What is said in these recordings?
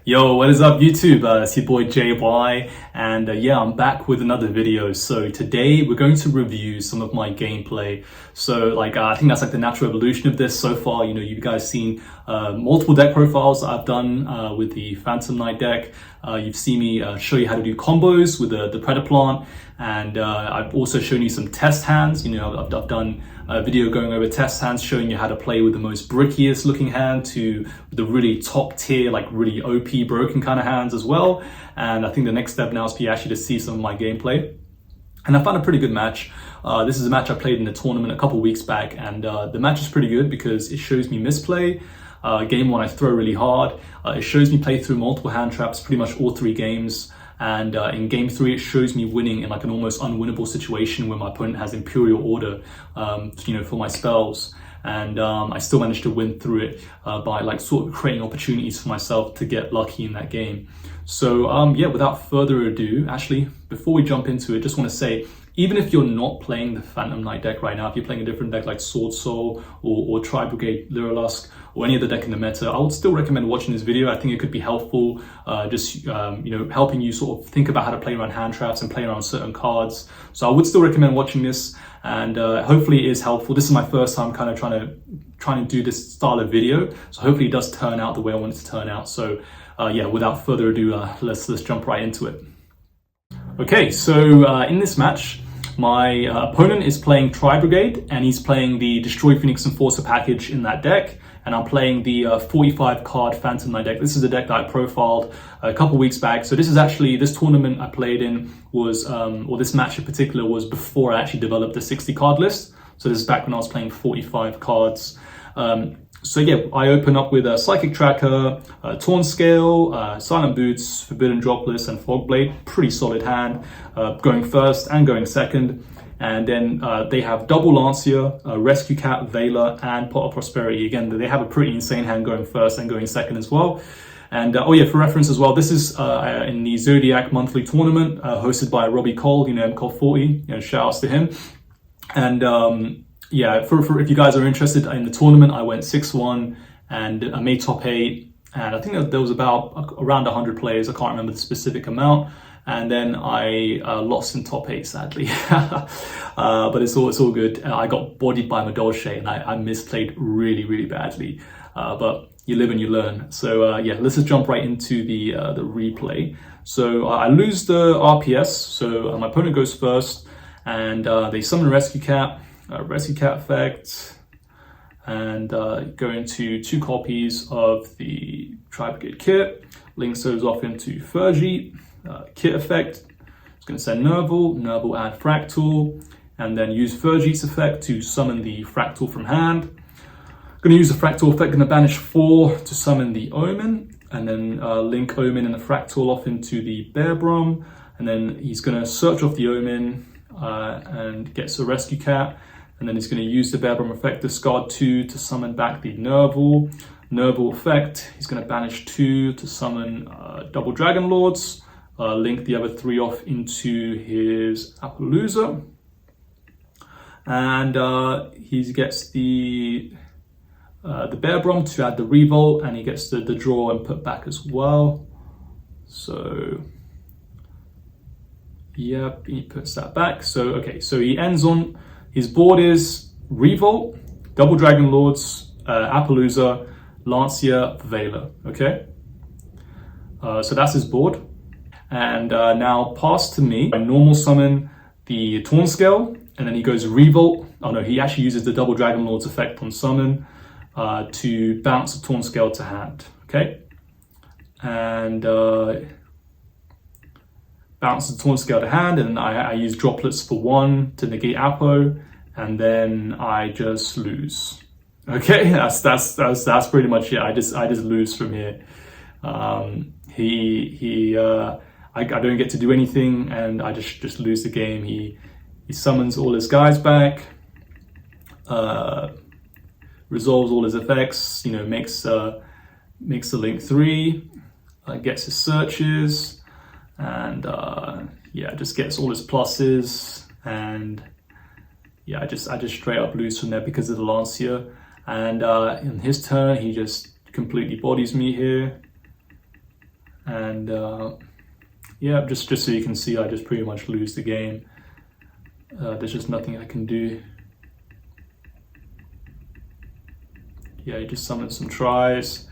Yo, what is up YouTube? It's your boy JY, and yeah, I'm back with another video. So today we're going to review some of my gameplay. So I think that's like the natural evolution of this so far. You know, you guys seen multiple deck profiles that I've done with the Phantom Knight deck. You've seen me show you how to do combos with the Predator Plant, and I've also shown you some test hands. You know, I've done a video going over test hands, showing you how to play with the most brickiest looking hand to the really top tier, like really OP broken kind of hands as well. And I think the next step now is for you actually to see some of my gameplay. And I found a pretty good match. This is a match I played in a tournament a couple weeks back, and the match is pretty good because it shows me misplay. Game one, I throw really hard. It shows me play through multiple hand traps pretty much all three games. And in game three, it shows me winning in like an almost unwinnable situation where my opponent has Imperial Order, you know, for my spells. And I still managed to win through it by like sort of creating opportunities for myself to get lucky in that game. So yeah, without further ado, actually, before we jump into it, just want to say, even if you're not playing the Phantom Knight deck right now, if you're playing a different deck like Sword Soul or Tri-Brigade Lusk or any other deck in the meta, I would still recommend watching this video. I think it could be helpful, you know, helping you sort of think about how to play around hand traps and play around certain cards. So I would still recommend watching this, and hopefully it is helpful. This is my first time kind of trying to do this style of video, so hopefully it does turn out the way I want it to turn out. So yeah, without further ado, let's jump right into it. Okay, so in this match, my opponent is playing Tri-Brigade, and he's playing the Destroy Phoenix Enforcer package in that deck, and I'm playing the 45 card Phantom Knight deck. This is the deck that I profiled a couple weeks back. So this is actually, this tournament I played in was, or this match in particular was before I actually developed the 60 card list. So this is back when I was playing 45 cards. So yeah, I open up with a Psychic Tracker, Torn Scale, Silent Boots, Forbidden Dropless, and Fogblade. Pretty solid hand, going first and going second. And then they have double Lancia, Rescue Cat, Veiler, and Pot of Prosperity. Again, they have a pretty insane hand going first and going second as well. And oh yeah, for reference as well, this is in the Zodiac monthly tournament hosted by Robbie Cole, you know, MCOL40, you know, shout outs to him. And yeah, for if you guys are interested in the tournament, I went 6-1 and I made top 8. And I think that there was about around 100 players. I can't remember the specific amount. And then I lost in top 8, sadly. But it's all good. I got bodied by Madolche, and I misplayed really badly. But you live and you learn. So yeah, let's just jump right into the replay. So I lose the RPS. So my opponent goes first, and they summon Rescue Cat effect, and go into 2 copies of the Tri-Brigade kit. Links those off into Fergie. Kit effect, it's going to send Nerval add Fractal, and then use Fergie's effect to summon the Fractal from hand. Going to use the Fractal effect, going to banish 4 to summon the Omen, and then link Omen and the Fractal off into the Bear Brum, and then he's going to search off the Omen and gets a Rescue Cat, and then he's going to use the Bear Brum effect, discard 2 to summon back the Nerval effect. He's going to banish 2 to summon double Dragon Lords. Link the other 3 off into his Appaloosa, and he gets the Bear Brum to add the Revolt, and he gets the draw and put back as well. So yep, he puts that back. So okay, so he ends on his board is Revolt, double Dragon Lords, Appaloosa, Lancia, Veiler. Okay, so that's his board. And now pass to me. I normal summon the Torn Scale, and then he goes Revolt. Oh no, he actually uses the double Dragon Lord's effect on summon to bounce the Torn Scale to hand. Okay, and bounce the Torn Scale to hand, and I use Droplets for 1 to negate Apo, and then I just lose. Okay, that's pretty much it. I just lose from here. I don't get to do anything, and I just lose the game. He summons all his guys back, resolves all his effects, you know, makes the link 3, gets his searches, and yeah, just gets all his pluses, and yeah, I just straight up lose from there because of the Lancia. And in his turn, he just completely bodies me here. And yeah, just so you can see, I just pretty much lose the game. There's just nothing I can do. Yeah, he just summoned some tries.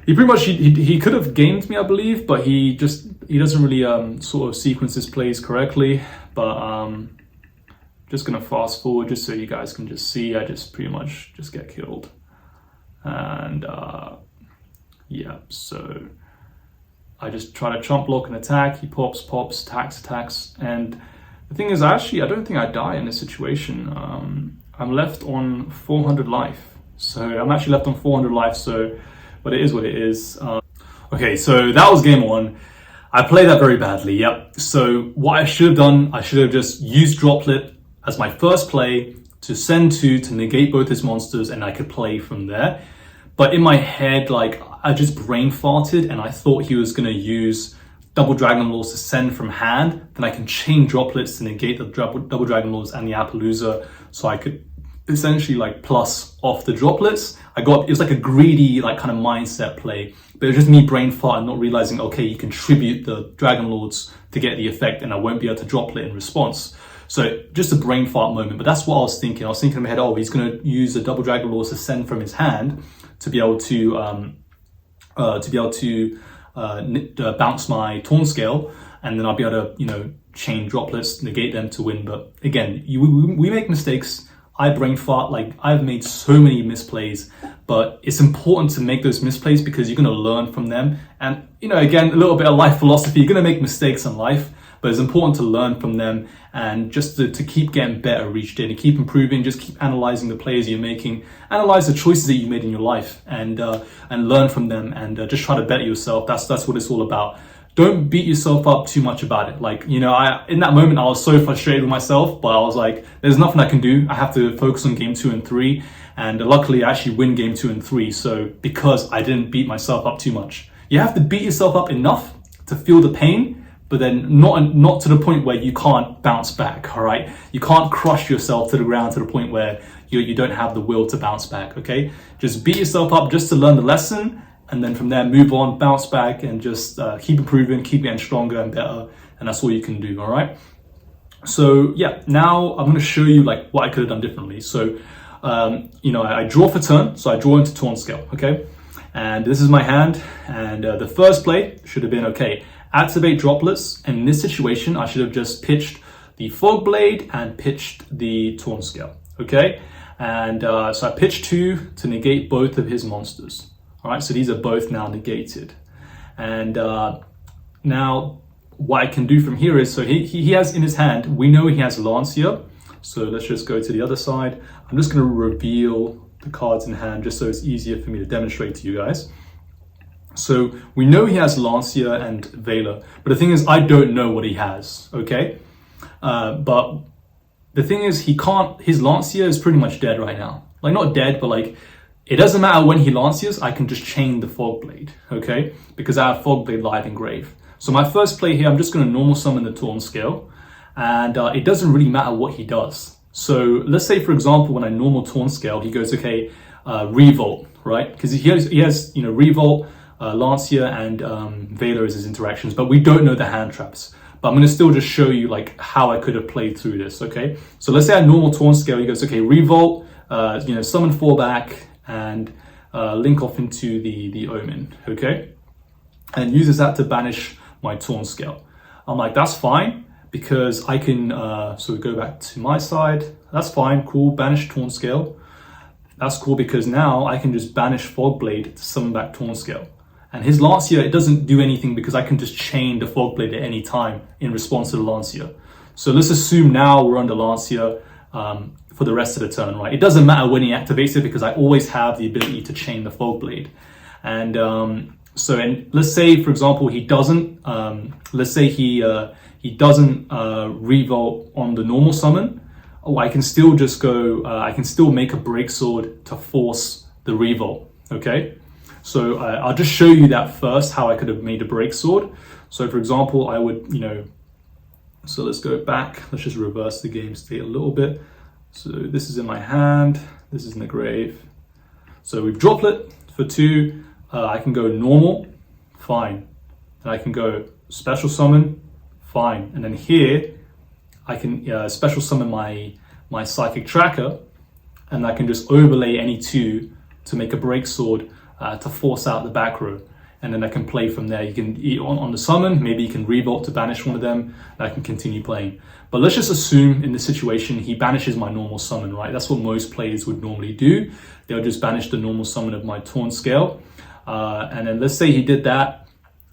He pretty much, he could have gamed me, I believe, but he doesn't really sort of sequence his plays correctly. But just gonna fast forward just so you guys can just see. I just pretty much just get killed. And yeah, so I just try to chump block and attack. He pops, attacks, and the thing is, I don't think I die in this situation. I'm left on 400 life. So I'm actually left on 400 life, but it is what it is. Okay, so that was game one. I played that very badly, yep. So what I should have done, I should have just used Droplet as my first play to send two to negate both his monsters, and I could play from there. But in my head, like, I just brain farted and I thought he was gonna use double Dragon Lords to send from hand. Then I can chain Droplets to negate the double Dragon Lords and the Appaloosa, so I could essentially like plus off the Droplets. It was like a greedy like kind of mindset play, but it was just me brain fart and not realizing, okay, you contribute the Dragon Lords to get the effect and I won't be able to Droplet in response. So just a brain fart moment, but that's what I was thinking. I was thinking in my head, oh, he's going to use the double Dragon Lords to send from his hand to be able to bounce my Taunt Scale, and then I'll be able to, you know, chain Droplets, negate them to win. But again, we make mistakes. I brain fart, like I've made so many misplays, but it's important to make those misplays because you're gonna learn from them. And, you know, again, a little bit of life philosophy, you're gonna make mistakes in life, but it's important to learn from them and just to keep getting better each day, to keep improving, just keep analyzing the plays you're making, analyze the choices that you made in your life, and learn from them, and just try to better yourself. That's what it's all about. Don't beat yourself up too much about it. Like, you know, in that moment, I was so frustrated with myself, but I was like, there's nothing I can do. I have to focus on game 2 and 3. And luckily, I actually win game 2 and 3. So because I didn't beat myself up too much. You have to beat yourself up enough to feel the pain, but then not to the point where you can't bounce back, all right? You can't crush yourself to the ground to the point where you don't have the will to bounce back, okay? Just beat yourself up just to learn the lesson, and then from there move on, bounce back, and just keep improving, keep getting stronger and better, and that's all you can do, all right? So yeah, now I'm gonna show you like what I could have done differently. So, you know, I draw for turn, so I draw into Taunt Scale, okay? And this is my hand, and the first play should have been, okay, activate Droplets, and in this situation, I should have just pitched the Fog Blade and pitched the Taunt Scale, okay? And so I pitched 2 to negate both of his monsters. All right, so these are both now negated. And now what I can do from here is, so he has in his hand, we know he has Lancia. So let's just go to the other side. I'm just gonna reveal the cards in hand just so it's easier for me to demonstrate to you guys. So we know he has Lancia and Veiler, but the thing is, I don't know what he has, okay? But the thing is, his Lancia is pretty much dead right now. Like, not dead, but like, it doesn't matter when he Lancias, I can just chain the Fog Blade, okay? Because I have Fog Blade live engraved. So my first play here, I'm just gonna normal summon the Taunt Scale, and it doesn't really matter what he does. So let's say, for example, when I normal Taunt Scale, he goes, okay, Revolt, right? Because he has, you know, Revolt, Lancia, and Veiler as his interactions, but we don't know the hand traps. But I'm gonna still just show you like how I could have played through this, okay? So let's say I normal Taunt Scale, he goes, okay, Revolt, you know, summon 4 back, and link off into the Omen, okay? And uses that to banish my Taunt Scale. I'm like, that's fine, because I can, so we go back to my side, that's fine, cool, banish Taunt Scale. That's cool because now I can just banish Fog Blade to summon back Taunt Scale. And his Lancia, it doesn't do anything because I can just chain the Fog Blade at any time in response to the Lancia. So let's assume now we're under Lancia, for the rest of the turn, right? It doesn't matter when he activates it because I always have the ability to chain the Fog Blade. And and let's say, for example, he doesn't, let's say he doesn't revolt on the normal summon. Oh, I can still just go, I can still make a break sword to force the revolt, okay? So I'll just show you that first, how I could have made a break sword. So for example, I would, you know, so let's go back. Let's just reverse the game state a little bit. So this is in my hand, this is in the grave. So we've Droplet for 2, I can go normal, fine. and I can go special summon, fine. And then here, I can special summon my psychic tracker, and I can just overlay any two to make a break sword to force out the back row. And then I can play from there. You can on the summon, maybe you can revolt to banish one of them, and I can continue playing. But let's just assume in this situation, he banishes my normal summon, right? That's what most players would normally do. They'll just banish the normal summon of my Taunt Scale. And then let's say he did that.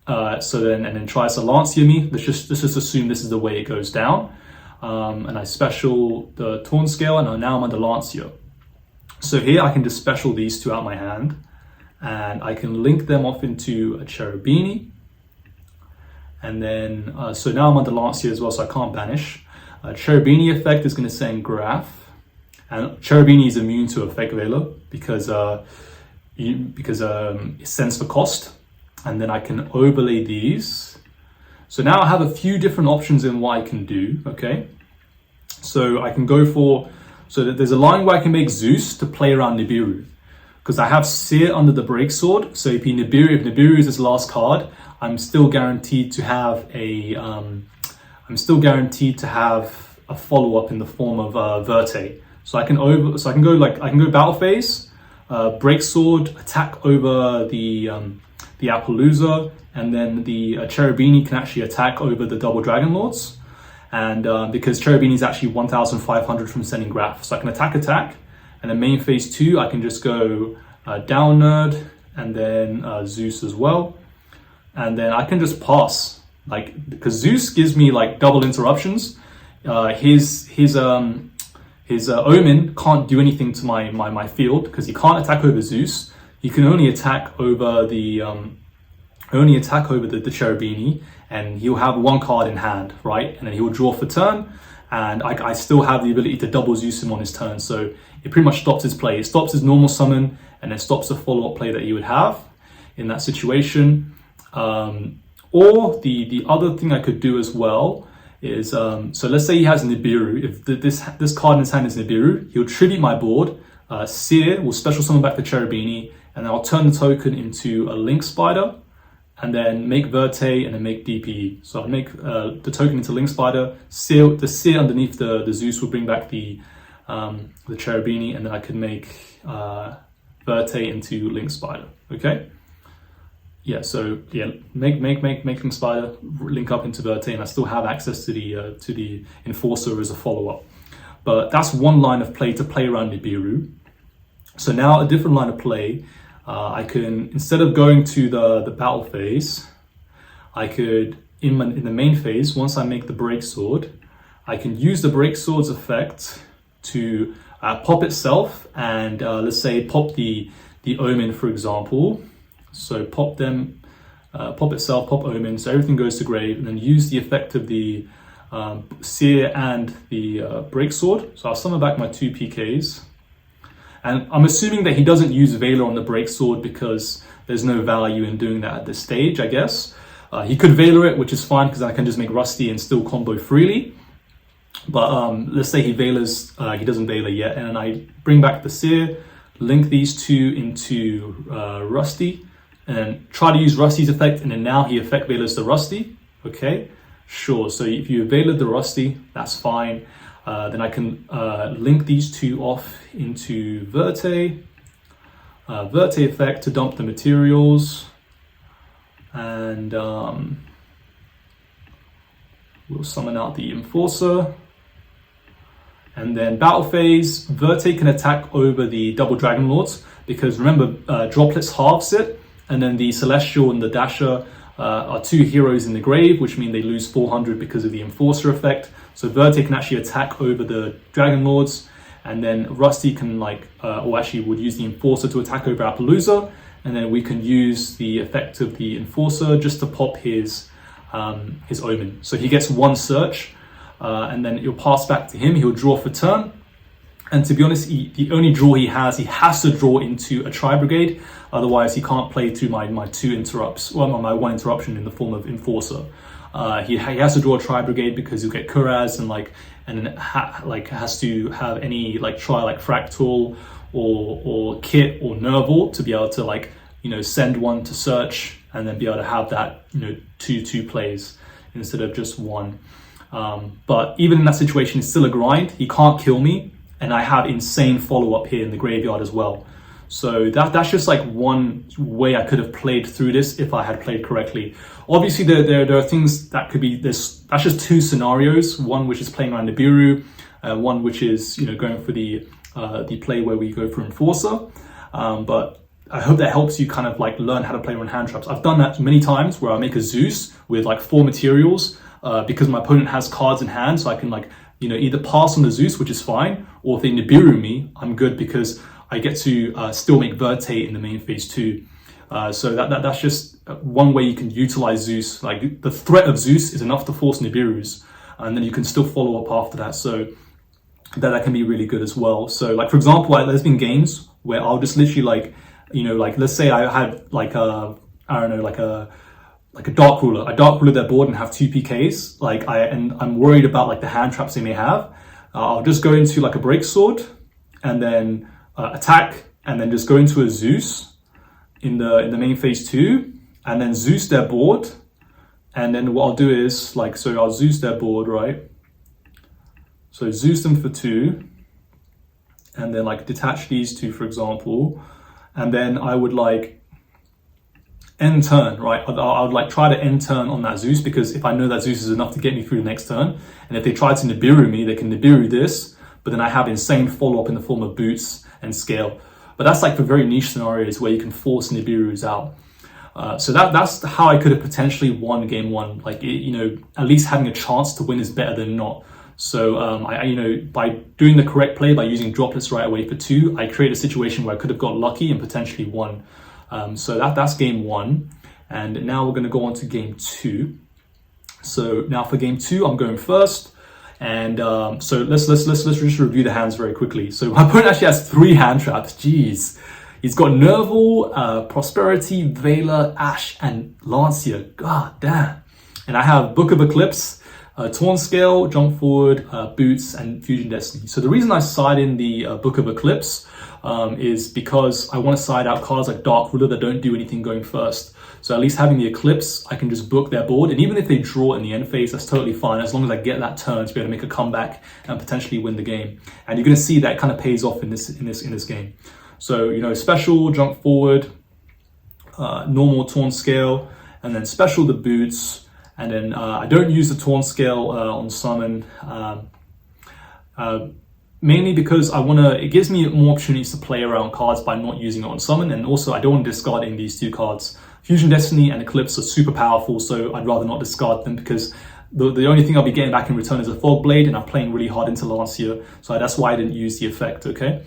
And then tries to Lancia me. Let's just assume this is the way it goes down. And I special the Taunt Scale, and now I'm under Lancia. So here I can just special these two out my hand, and I can link them off into a Cherubini. And then, so now I'm under Lancia as well, so I can't banish. Cherubini effect is going to send Graph, and Cherubini is immune to Effect Veiler because it sends for cost. And then I can overlay these. So now I have a few different options in what I can do, okay? So I can go for, so that there's a line where I can make Zeus to play around Nibiru, because I have Seer under the Break Sword. So if Nibiru is his last card, I'm still guaranteed to have a follow-up in the form of Verte. So I can go battle phase, Break Sword, attack over the Appaloosa, and then the Cherubini can actually attack over the double Dragon Lords. And because Cherubini is actually 1,500 from sending Graph, so I can attack, and then main phase 2, I can just go down Nerd, and then Zeus as well. And then I can just pass, because Zeus gives me double interruptions. His Omen can't do anything to my field because he can't attack over Zeus. He can only attack over the Cherubini, and he'll have one card in hand, right? And then he'll draw for turn, and I still have the ability to double Zeus him on his turn. So it pretty much stops his play. It stops his normal summon, and then stops the follow-up play that he would have in that situation. Or the other thing I could do as well is, so let's say he has Nibiru. If this card in his hand is Nibiru, he'll tribute my board. Seer will special summon back the Cherubini, and then I'll turn the token into a Link Spider, and then make Verte, and then make DPE. So I'll make the token into Link Spider. The Seer underneath the Zeus will bring back the Cherubini, and then I could make Verte into Link Spider. Okay. Yeah, so yeah, make Link Spider, link up into Verte, and I still have access to the Enforcer as a follow-up. But that's one line of play to play around Nibiru. So now a different line of play, I can, instead of going to the battle phase, I could, in the main phase, once I make the Break Sword, I can use the Break Sword's effect to pop itself, and let's say pop the Omen, for example. So pop them, pop itself, pop Omen, so everything goes to grave, and then use the effect of the Seer and the Break Sword. So I'll summon back my 2 PKs. And I'm assuming that he doesn't use Veiler on the Break Sword because there's no value in doing that at this stage, I guess. He could Veiler it, which is fine because I can just make Rusty and still combo freely. But let's say he Veilers, he doesn't Veiler yet, and then I bring back the Seer, link these two into Rusty, and try to use Rusty's effect, and then now he effect Veilers the Rusty. Okay, sure. So if you Veiler the Rusty, that's fine. Then I can link these two off into Verte. Verte effect to dump the materials. And we'll summon out the Enforcer. And then battle phase, Verte can attack over the double Dragon Lords, because remember, Droplets halves it, and then the Celestial and the Dasher are 2 heroes in the grave, which mean they lose 400 because of the Enforcer effect. So Verte can actually attack over the Dragon Lords, and then Rusty can or actually would use the Enforcer to attack over Appaloosa, and then we can use the effect of the Enforcer just to pop his Omen. So he gets 1 search, and then it'll pass back to him. He'll draw for turn. And to be honest, the only draw he has to draw into a tri-brigade. Otherwise, he can't play through my 2 interrupts, well, my 1 interruption in the form of Enforcer. He has to draw a tri-brigade because he'll get Kuraz and then has to have any Fractal or Kit or Nerval to be able to send one to search and then be able to have that, you know, two plays instead of just one. But even in that situation, it's still a grind. He can't kill me, and I have insane follow-up here in the graveyard as well. So that's just like one way I could have played through this if I had played correctly. Obviously, there are things that could be this. That's just two scenarios. One which is playing around Nibiru, one which is, you know, going for the play where we go for Enforcer. But I hope that helps you kind of like learn how to play around hand traps. I've done that many times where I make a Zeus with like 4 materials because my opponent has cards in hand, so I can like, you know, either pass on the Zeus, which is fine, or if they Nibiru me, I'm good because I get to still make Vertate in the main phase 2. So that's just one way you can utilize Zeus. Like the threat of Zeus is enough to force Nibirus, and then you can still follow up after that. So that can be really good as well. So like, for example, there's been games where I'll just literally like, you know, like let's say I had like I don't know, like a dark ruler. I dark ruler their board and have 2 PKs. I'm worried about like the hand traps they may have. I'll just go into like a break sword and then attack, and then just go into a Zeus in the main phase 2, and then Zeus their board. And then what I'll do is like, so I'll Zeus their board, right? So Zeus them for 2, and then like detach these 2, for example, and then I would like end turn, right? I would like try to end turn on that Zeus, because if I know that Zeus is enough to get me through the next turn, and if they try to Nibiru me, they can Nibiru this, but then I have insane follow-up in the form of boots and scale. But that's like for very niche scenarios where you can force Nibirus out. So that's how I could have potentially won game 1. Like, you know, at least having a chance to win is better than not. So I you know, by doing the correct play, by using droplets right away for 2, I created a situation where I could have got lucky and potentially won. So that's game 1. And now we're going to go on to game 2. So now for game 2, I'm going first. And so let's just review the hands very quickly. So my opponent actually has 3 hand traps. Jeez. He's got Nerval, Prosperity, Veiler, Ash, and Lancia. God damn. And I have Book of Eclipse, Torn Scale, Jump Forward, Boots, and Fusion Destiny. So the reason I side in the Book of Eclipse is because I want to side out cards like Dark Ruler that don't do anything going first. So at least having the Eclipse, I can just book their board, and even if they draw in the end phase, that's totally fine, as long as I get that turn to be able to make a comeback and potentially win the game. And you're going to see that it kind of pays off in this game. So, you know, special, jump forward, normal, torn scale, and then special the boots. And then I don't use the torn scale on summon, mainly because it gives me more opportunities to play around cards by not using it on summon. And also I don't want to discard in these 2 cards. Fusion Destiny and Eclipse are super powerful, so I'd rather not discard them, because the only thing I'll be getting back in return is a Fog Blade, and I'm playing really hard into Lancia, so that's why I didn't use the effect, okay?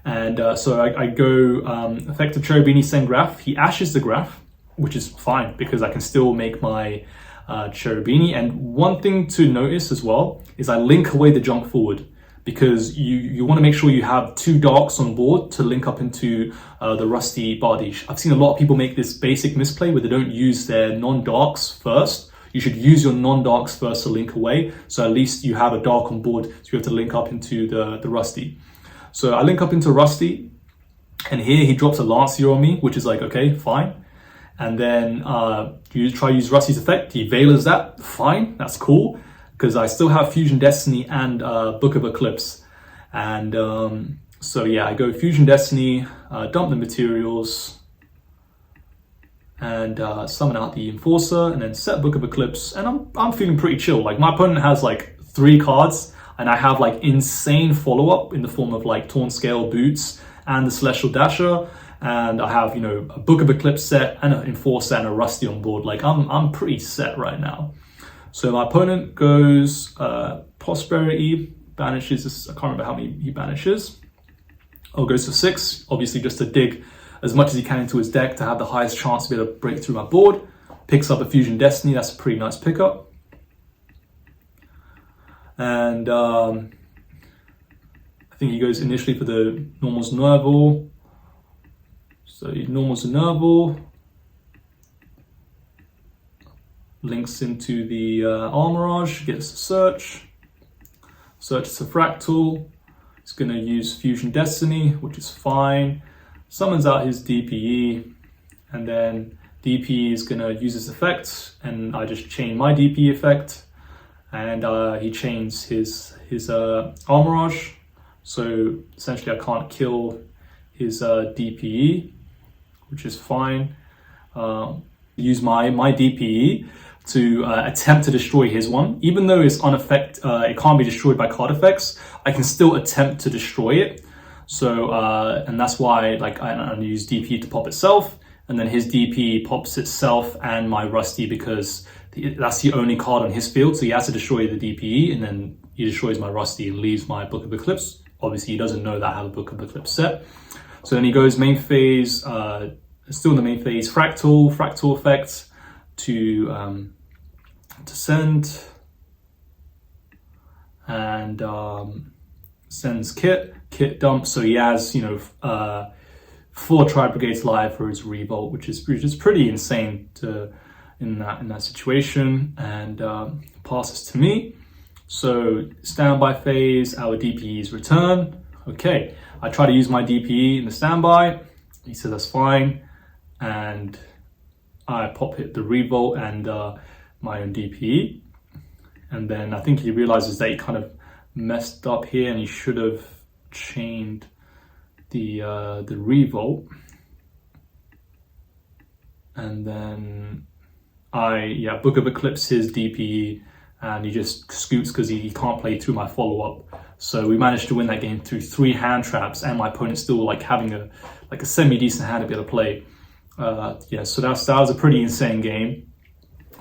And so I go effect of Cherubini, send Graph. He ashes the Graph, which is fine, because I can still make my Cherubini. And one thing to notice as well is I link away the jump forward, because you want to make sure you have 2 darks on board to link up into the Rusty Bardiche. I've seen a lot of people make this basic misplay where they don't use their non-darks first. You should use your non-darks first to link away, so at least you have a dark on board, so you have to link up into the Rusty. So I link up into Rusty, and here he drops a Lancia on me, which is like, okay, fine. And then you try to use Rusty's effect, he Veilers that, fine, that's cool, because I still have Fusion Destiny and Book of Eclipse. And so yeah, I go Fusion Destiny, dump the materials, and summon out the Enforcer, and then set Book of Eclipse, and I'm feeling pretty chill. Like, my opponent has like 3 cards, and I have like insane follow-up in the form of like Torn Scale, Boots, and the Celestial Dasher, and I have, you know, a Book of Eclipse set, and an Enforcer, and a Rusty on board. Like, I'm pretty set right now. So my opponent goes Prosperity, banishes this, I can't remember how many he banishes. Oh, goes for 6, obviously just to dig as much as he can into his deck to have the highest chance to be able to break through my board. Picks up a Fusion Destiny, that's a pretty nice pickup. And I think he goes initially for the normals Nerval. So he normals the Nerval. Links into the Armorage, gets a Search. Search is a Fractal. He's going to use Fusion Destiny, which is fine. Summons out his DPE, and then DP is gonna use this effect, and I just chain my DP effect, and he chains his Armorage. So essentially I can't kill his DPE, which is fine. Use my DPE to attempt to destroy his one. Even though it's it can't be destroyed by card effects, I can still attempt to destroy it. So, and that's why like I use DP to pop itself, and then his DP pops itself and my Rusty, because that's the only card on his field. So he has to destroy the DPE, and then he destroys my Rusty and leaves my Book of Eclipse. Obviously he doesn't know that I have a Book of Eclipse set. So then he goes main phase, still in the main phase, fractal effect to send, and sends kit dump. So he has, you know, 4 tri-brigades live for his revolt, which is pretty insane in that situation, and passes to me. So standby phase, our DPEs return. Okay, I try to use my DPE in the standby. He says that's fine, and I pop hit the revolt and my own DPE, and then I think he realizes that he kind of messed up here, and he should have chained the revolt, and then Book of Eclipse his DPE, and he just scoots because he can't play through my follow-up. So we managed to win that game through 3 hand traps, and my opponent still like having a semi-decent hand to be able to play. So that was a pretty insane game.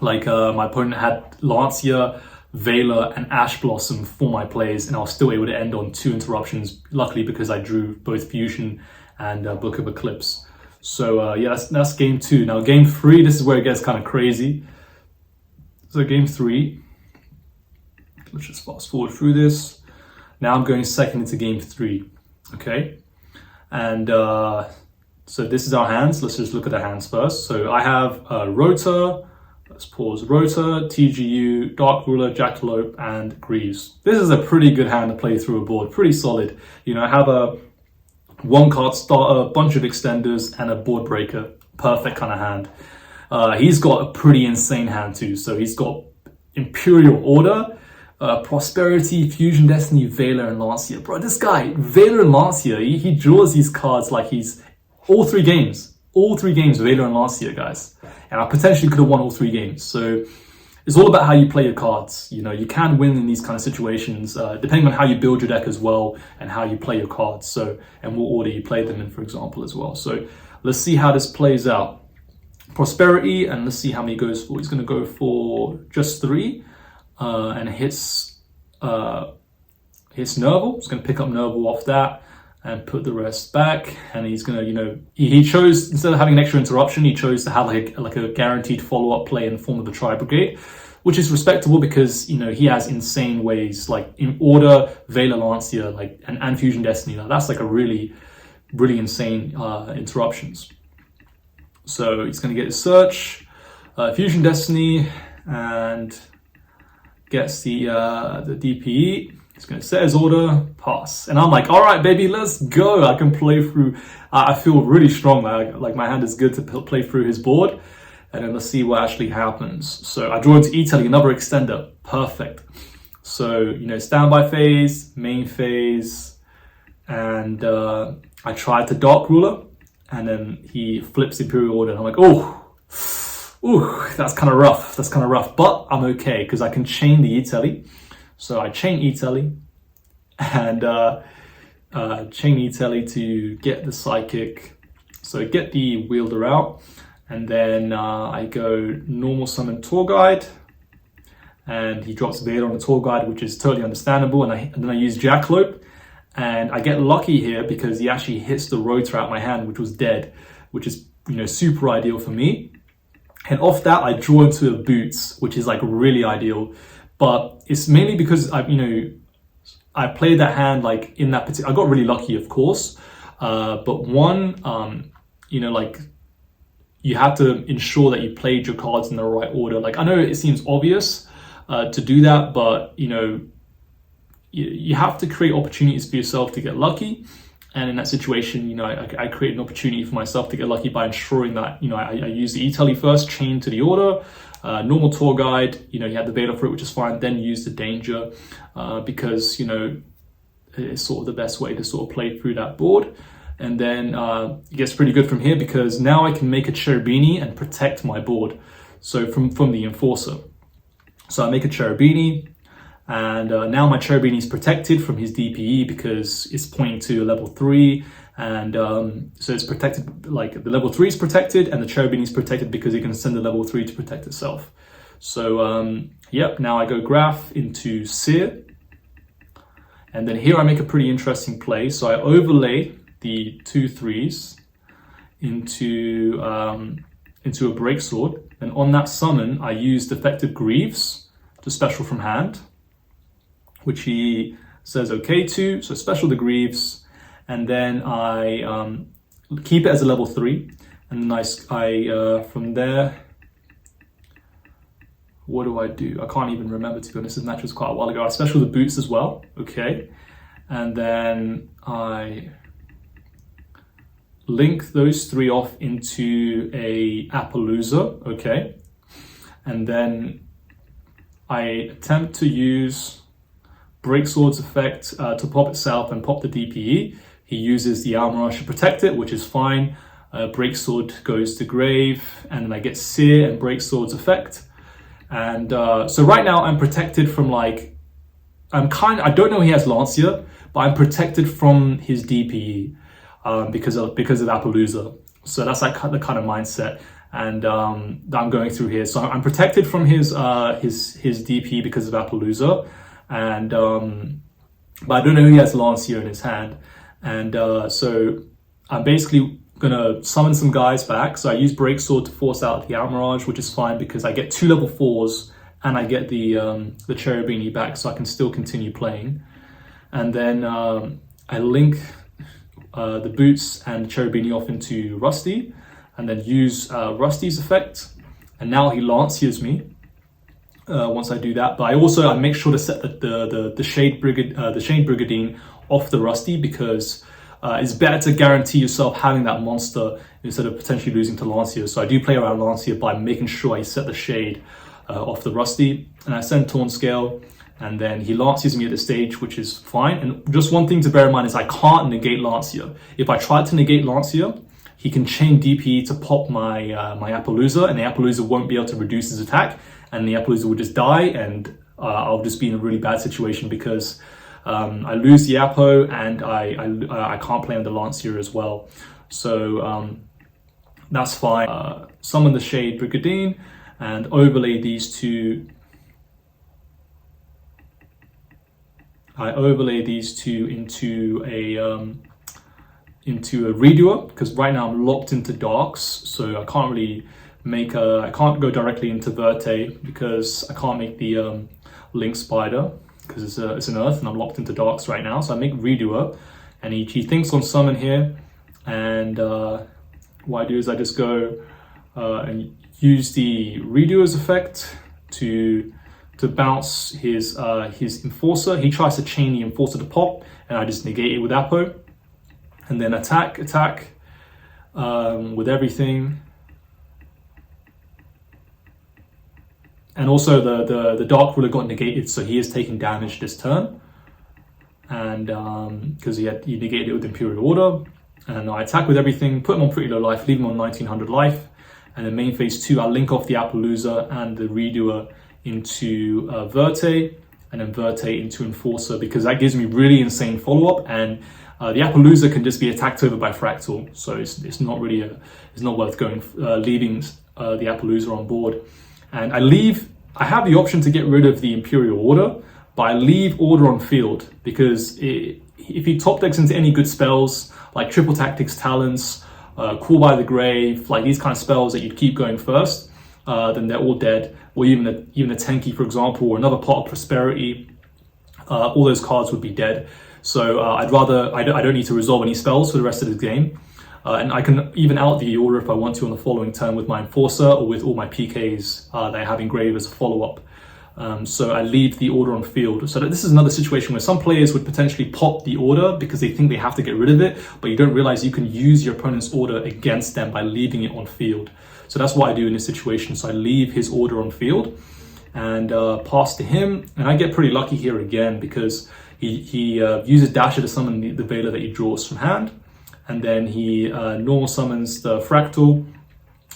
Like my opponent had Lancia, Veiler, and Ash Blossom for my plays, and I was still able to end on 2 interruptions, luckily because I drew both Fusion and Book of Eclipse. So that's game 2. Now game 3, this is where it gets kind of crazy. So game 3, let's just fast forward through this. Now I'm going second into game 3, okay? And so this is our hands. Let's just look at the hands first. So I have Rotor, let's pause, Rotor, TGU, Dark Ruler, Jackalope, and Greaves. This is a pretty good hand to play through a board, pretty solid. You know, I have a 1-card starter, bunch of extenders, and a board breaker. Perfect kind of hand. He's got a pretty insane hand too. So he's got Imperial Order, Prosperity, Fusion Destiny, Veiler, and Lancia. Bro, this guy, Veiler and Lancia, he draws these cards like he's all 3 games, Veiler and Lancia, guys. And I potentially could have won all 3 games. So it's all about how you play your cards. You know, you can win in these kind of situations, depending on how you build your deck as well, and how you play your cards. So, and what order you play them in, for example, as well. So let's see how this plays out. Prosperity, and let's see how many he goes for. He's going to go for just 3, and hits Nerval. He's going to pick up Nerval off that and put the rest back. And he's going to, you know, he chose, instead of having an extra interruption, he chose to have like a guaranteed follow-up play in the form of the tri-brigade, which is respectable because, you know, he has insane ways, like in order, Veiler, Lancia, like, and Fusion Destiny. Now that's like a really, really insane interruptions. So he's going to get his search, Fusion Destiny, and gets the DPE. He's going to set his order, pass. And I'm like, all right, baby, let's go. I can play through. I feel really strong. Like my hand is good to play through his board. And then let's see what actually happens. So I draw into E-Telly, another extender. Perfect. So, you know, standby phase, main phase, and I tried to Dark Ruler, and then he flips Imperial Order, and I'm like, that's kind of rough. But I'm okay because I can chain the E-Telly. So I chain E-Telly, and chain E-Telly to get the Psychic. So get the Wielder out, and then I go normal summon Tour Guide, and he drops Vader on the Tour Guide, which is totally understandable. And then I use Jackalope, and I get lucky here because he actually hits the Rotor out my hand, which was dead, which is, you know, super ideal for me. And off that, I draw into a Boots, which is like really ideal. But it's mainly because I played that hand like in that particular. I got really lucky, of course. But one, you know, like you have to ensure that you played your cards in the right order. Like I know it seems obvious to do that, but you know, you have to create opportunities for yourself to get lucky. And in that situation, you know, I create an opportunity for myself to get lucky by ensuring that, you know, I use the E-Telly first, chain to the order, normal tour guide, you know, you had the beta for it, which is fine, then use the danger, because, you know, it's sort of the best way to sort of play through that board. And then it gets pretty good from here because now I can make a cherubini and protect my board. So from the enforcer. So I make a cherubini, and now my cherubini is protected from his DPE because it's pointing to a level 3, and so it's protected, like the level 3 is protected and the cherubini is protected because it can send the level 3 to protect itself. So yep, now I go graph into sear, and then here I make a pretty interesting play. So I overlay the 2 3s into a break sword, and on that summon I use defective greaves to special from hand, which he says okay to, so special the greaves, and then I keep it as a level 3, and then I from there, what do? I can't even remember, to be honest, this match was quite a while ago. I special the boots as well, okay, and then I link those 3 off into a Appaloosa, okay, and then I attempt to use Break Sword's effect to pop itself and pop the DPE. He uses the Almirage to protect it, which is fine. Break Sword goes to grave, and then I get Sear and Break Sword's effect. And so right now I'm protected from, like, I don't know he has Lancia, but I'm protected from his DPE because of Appaloosa. So that's like the kind of mindset and that I'm going through here. So I'm protected from his DPE because of Appaloosa. And but I don't know he has Lancia in his hand, and so I'm basically gonna summon some guys back. So I use Break Sword to force out the Almirage, which is fine because I get 2 level 4s and I get the cherubini back, so I can still continue playing. And then I link the boots and cherubini off into Rusty, and then use Rusty's effect, and now he Lancias me. Once I do that, but I make sure to set the Shade Brigadine off the Rusty, because it's better to guarantee yourself having that monster instead of potentially losing to Lancia. So I do play around Lancia by making sure I set the Shade off the Rusty, and I send Torn Scale, and then he Lancias me at the stage, which is fine. And just one thing to bear in mind is I can't negate Lancia. If I try to negate Lancia, he can chain DP to pop my Appaloosa, and the Appaloosa won't be able to reduce his attack, and the Appaloosa will just die, and I'll just be in a really bad situation because I lose the Appo, and I can't play on the Lancia as well. So that's fine. Summon the Shade Brigadine and overlay these 2. I overlay these 2 into a redoer, because right now I'm locked into darks, so I can't really I can't go directly into Verte because I can't make the Link Spider because it's an Earth and I'm locked into darks right now. So I make Redoer, and he thinks on summon here, and what I do is I just go and use the Redoer's effect to bounce his Enforcer. He tries to chain the Enforcer to pop, and I just negate it with Appo, and then attack with everything. And also the Dark Ruler got negated, so he is taking damage this turn. And because he negated it with Imperial Order. And I attack with everything, put him on pretty low life, leave him on 1900 life. And then main phase 2, I link off the Appaloosa and the Redoer into Verte, and then Verte into Enforcer, because that gives me really insane follow-up. And the Appaloosa can just be attacked over by Fractal, so it's not really it's not worth going leaving the Appaloosa on board. And I have the option to get rid of the Imperial Order, but I leave Order on field because if he top decks into any good spells like Triple Tactics, Talents, Call by the Grave, like these kind of spells that you'd keep going first, then they're all dead. Or even a Tenki, for example, or another Pot of Prosperity, all those cards would be dead. So I don't need to resolve any spells for the rest of the game. And I can even out the order if I want to on the following turn with my Enforcer or with all my PKs that I have engraved as a follow-up. So I leave the order on field. So this is another situation where some players would potentially pop the order because they think they have to get rid of it, but you don't realize you can use your opponent's order against them by leaving it on field. So that's what I do in this situation. So I leave his order on field and pass to him. And I get pretty lucky here again because he uses Dasher to summon the Veiler that he draws from hand. And then he normal summons the Fractal.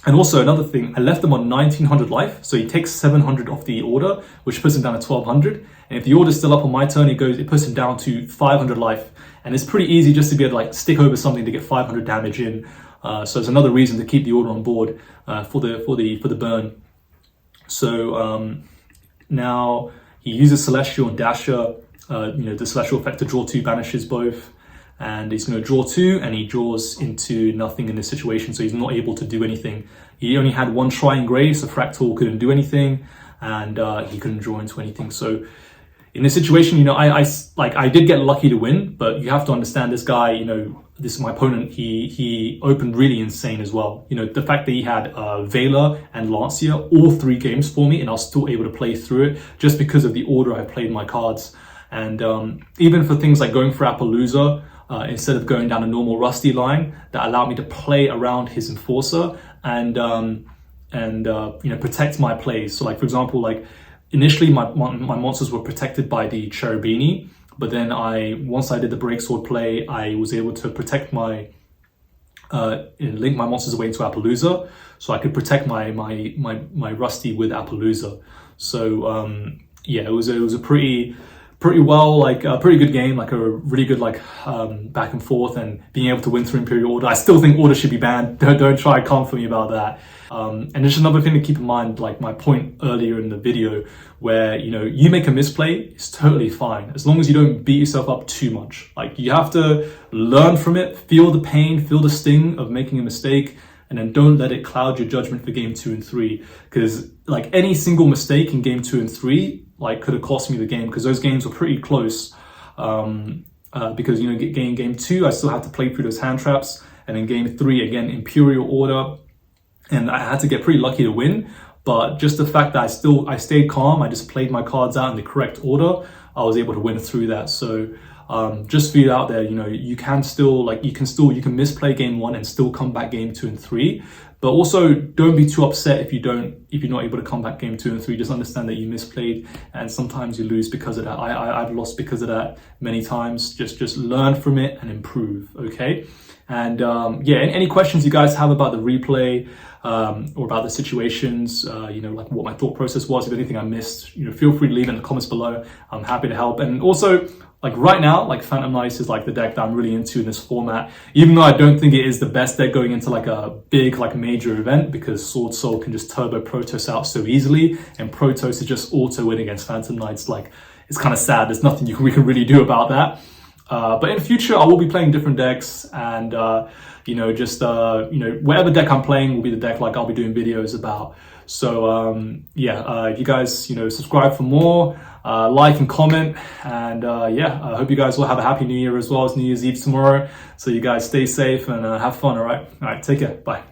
And also another thing, I left him on 1900 life, so he takes 700 off the order, which puts him down to 1200. And if the order's still up on my turn, it puts him down to 500 life. And it's pretty easy just to be able to like stick over something to get 500 damage in. So it's another reason to keep the order on board for the burn. So now he uses Celestial and Dasher, the Celestial effect to draw 2 banishes both. And he's going to draw 2, and he draws into nothing in this situation, so he's not able to do anything. He only had 1 tri-brigade, so Fractal couldn't do anything, and he couldn't draw into anything. So in this situation, I did get lucky to win, but you have to understand this guy, this is my opponent, he opened really insane as well. The fact that he had Veiler and Lancia, all 3 games for me, and I was still able to play through it just because of the order I played my cards. And even for things like going for Appaloosa, instead of going down a normal Rusty line, that allowed me to play around his Enforcer and protect my plays. So like, for example, like initially my monsters were protected by the Cherubini, but then once I did the Breaksword play, I was able to protect link my monsters away into Appaloosa, so I could protect my Rusty with Appaloosa. So it was a pretty good game, like a really good back and forth, and being able to win through Imperial Order. I still think Order should be banned. Don't try to come for me about that. And there's another thing to keep in mind, like my point earlier in the video, where you make a misplay, it's totally fine as long as you don't beat yourself up too much. Like, you have to learn from it, feel the pain, feel the sting of making a mistake, and then don't let it cloud your judgment for game 2 and 3. Because like any single mistake in game 2 and 3 could have cost me the game, because those games were pretty close. Because game 2 I still had to play through those hand traps, and in game 3 again Imperial Order, and I had to get pretty lucky to win. But just the fact that I stayed calm, I just played my cards out in the correct order, I was able to win through that. So just for you out there, you can still you can misplay game 1 and still come back game 2 and 3. But also, don't be too upset if you're not able to come back game 2 and 3. Just understand that you misplayed, and sometimes you lose because of that. I've lost because of that many times. Just learn from it and improve, okay? And any questions you guys have about the replay or about the situations, like what my thought process was, if anything I missed, feel free to leave it in the comments below. I'm happy to help. And also, like right now, like Phantom Knights is like the deck that I'm really into in this format, even though I don't think it is the best deck going into like a big major event, because Sword Soul can just turbo Protoss out so easily, and Protoss is just auto win against Phantom Knights. Like, it's kind of sad. There's nothing we can really do about that. But in the future, I will be playing different decks, and whatever deck I'm playing will be the deck I'll be doing videos about. So you guys subscribe for more, like and comment, and I hope you guys will have a happy New Year as well as New Year's Eve tomorrow. So you guys stay safe and have fun. All right, take care, bye.